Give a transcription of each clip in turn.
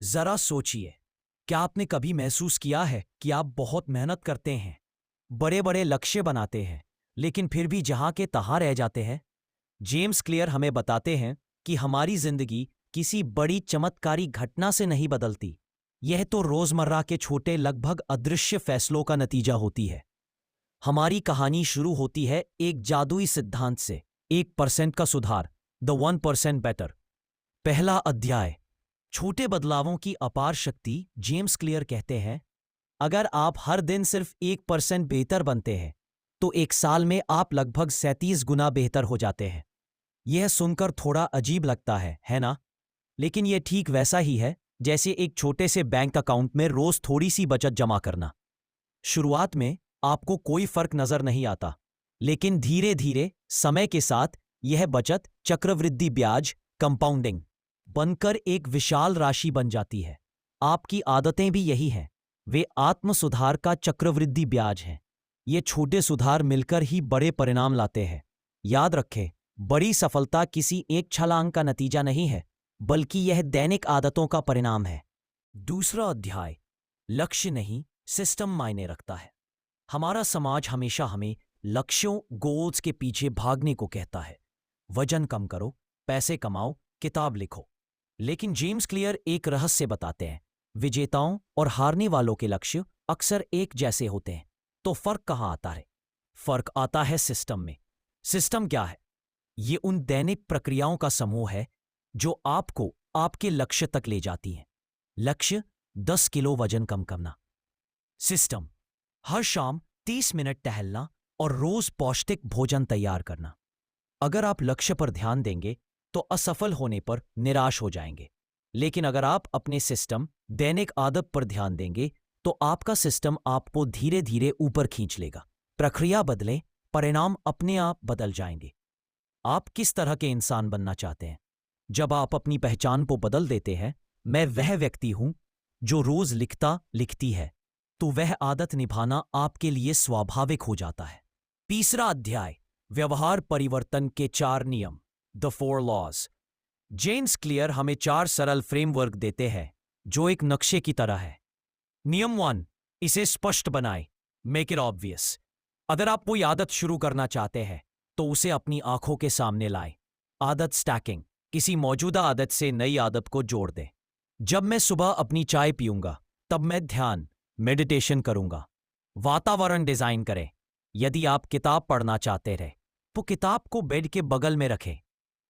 जरा सोचिए, क्या आपने कभी महसूस किया है कि आप बहुत मेहनत करते हैं, बड़े बड़े लक्ष्य बनाते हैं, लेकिन फिर भी जहां के तहां रह जाते हैं? जेम्स क्लियर हमें बताते हैं कि हमारी जिंदगी किसी बड़ी चमत्कारी घटना से नहीं बदलती। यह तो रोजमर्रा के छोटे लगभग अदृश्य फैसलों का नतीजा होती है। हमारी कहानी शुरू होती है एक जादुई सिद्धांत से, 1% का सुधार, द 1% बेटर। पहला अध्याय, छोटे बदलावों की अपार शक्ति। जेम्स क्लियर कहते हैं, अगर आप हर दिन सिर्फ 1% बेहतर बनते हैं तो एक साल में आप लगभग 37 गुना बेहतर हो जाते हैं। यह सुनकर थोड़ा अजीब लगता है ना? लेकिन यह ठीक वैसा ही है जैसे एक छोटे से बैंक अकाउंट में रोज थोड़ी सी बचत जमा करना। शुरुआत में आपको कोई फर्क नजर नहीं आता, लेकिन धीरे धीरे समय के साथ यह बचत चक्रवृद्धि ब्याज, कंपाउंडिंग, बनकर एक विशाल राशि बन जाती है। आपकी आदतें भी यही हैं, वे आत्म सुधार का चक्रवृद्धि ब्याज हैं। ये छोटे सुधार मिलकर ही बड़े परिणाम लाते हैं। याद रखें, बड़ी सफलता किसी एक छलांग का नतीजा नहीं है, बल्कि यह दैनिक आदतों का परिणाम है। दूसरा अध्याय, लक्ष्य नहीं सिस्टम मायने रखता है। हमारा समाज हमेशा हमें लक्ष्यों, गोल्स के पीछे भागने को कहता है। वजन कम करो, पैसे कमाओ, किताब लिखो। लेकिन जेम्स क्लियर एक रहस्य बताते हैं, विजेताओं और हारने वालों के लक्ष्य अक्सर एक जैसे होते हैं। तो फर्क कहाँ आता है? फर्क आता है सिस्टम में। सिस्टम क्या है? ये उन दैनिक प्रक्रियाओं का समूह है जो आपको आपके लक्ष्य तक ले जाती हैं। लक्ष्य 10 किलो वजन कम करना। सिस्टम, हर शाम 30 मिनट टहलना और रोज पौष्टिक भोजन तैयार करना। अगर आप लक्ष्य पर ध्यान देंगे तो असफल होने पर निराश हो जाएंगे, लेकिन अगर आप अपने सिस्टम, दैनिक आदत पर ध्यान देंगे तो आपका सिस्टम आपको धीरे धीरे ऊपर खींच लेगा। प्रक्रिया बदलें, परिणाम अपने आप बदल जाएंगे। आप किस तरह के इंसान बनना चाहते हैं? जब आप अपनी पहचान को बदल देते हैं, मैं वह व्यक्ति हूं जो रोज लिखती है, तो वह आदत निभाना आपके लिए स्वाभाविक हो जाता है। तीसरा अध्याय, व्यवहार परिवर्तन के 4 नियम, द 4 लॉज। जेम्स क्लियर हमें 4 सरल फ्रेमवर्क देते हैं जो एक नक्शे की तरह है। नियम 1, इसे स्पष्ट बनाएं, मेक इट ऑब्वियस। अगर आप कोई आदत शुरू करना चाहते हैं तो उसे अपनी आंखों के सामने लाएं। आदत स्टैकिंग, किसी मौजूदा आदत से नई आदत को जोड़ दें। जब मैं सुबह अपनी चाय पीऊंगा तब मैं ध्यान, मेडिटेशन करूंगा। वातावरण डिजाइन करें। यदि आप किताब पढ़ना चाहते रहे तो किताब को बेड के बगल में रखें।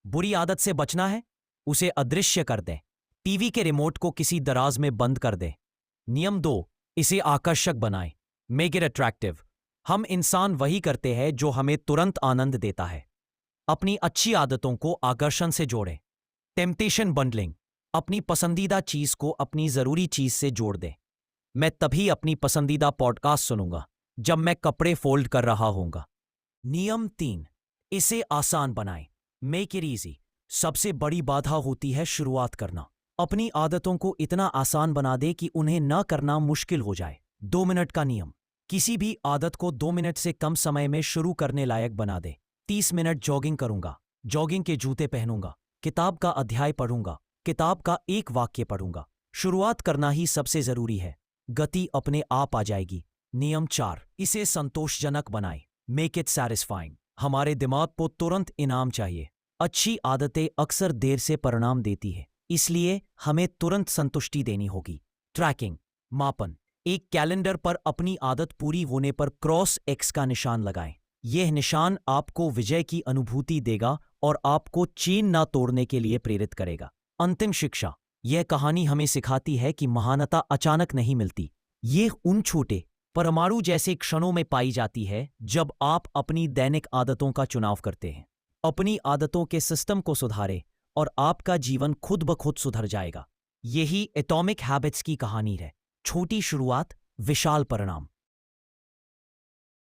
बुरी आदत से बचना है, उसे अदृश्य कर दें। टीवी के रिमोट को किसी दराज में बंद कर दें। नियम 2, इसे आकर्षक बनाएं, मेक इट अट्रैक्टिव। हम इंसान वही करते हैं जो हमें तुरंत आनंद देता है। अपनी अच्छी आदतों को आकर्षण से जोड़ें। टेम्पटेशन बंडलिंग, अपनी पसंदीदा चीज को अपनी जरूरी चीज से जोड़ दें। मैं तभी अपनी पसंदीदा पॉडकास्ट सुनूंगा जब मैं कपड़े फोल्ड कर रहा होऊंगा। नियम 3, इसे आसान बनाएं, मेक इट इजी। सबसे बड़ी बाधा होती है शुरुआत करना। अपनी आदतों को इतना आसान बना दे कि उन्हें न करना मुश्किल हो जाए। 2 मिनट का नियम, किसी भी आदत को 2 मिनट से कम समय में शुरू करने लायक बना दे। 30 मिनट जॉगिंग करूंगा, जॉगिंग के जूते पहनूंगा, किताब का अध्याय पढ़ूंगा, किताब का एक वाक्य पढ़ूंगा। शुरुआत करना ही सबसे जरूरी है, गति अपने आप आ जाएगी। नियम 4, इसे संतोषजनक बनाएं, मेक इट सैटिस्फाइंग। हमारे दिमाग को तुरंत इनाम चाहिए। अच्छी आदतें अक्सर देर से परिणाम देती है, इसलिए हमें तुरंत संतुष्टि देनी होगी। ट्रैकिंग, मापन, एक कैलेंडर पर अपनी आदत पूरी होने पर क्रॉस एक्स का निशान लगाएं। यह निशान आपको विजय की अनुभूति देगा और आपको चेन ना तोड़ने के लिए प्रेरित करेगा। अंतिम शिक्षा, यह कहानी हमें सिखाती है कि महानता अचानक नहीं मिलती। ये उन छोटे परमाणु जैसे क्षणों में पाई जाती है जब आप अपनी दैनिक आदतों का चुनाव करते हैं। अपनी आदतों के सिस्टम को सुधारें और आपका जीवन खुद ब खुद सुधर जाएगा। यही एटॉमिक हैबिट्स की कहानी है। छोटी शुरुआत, विशाल परिणाम।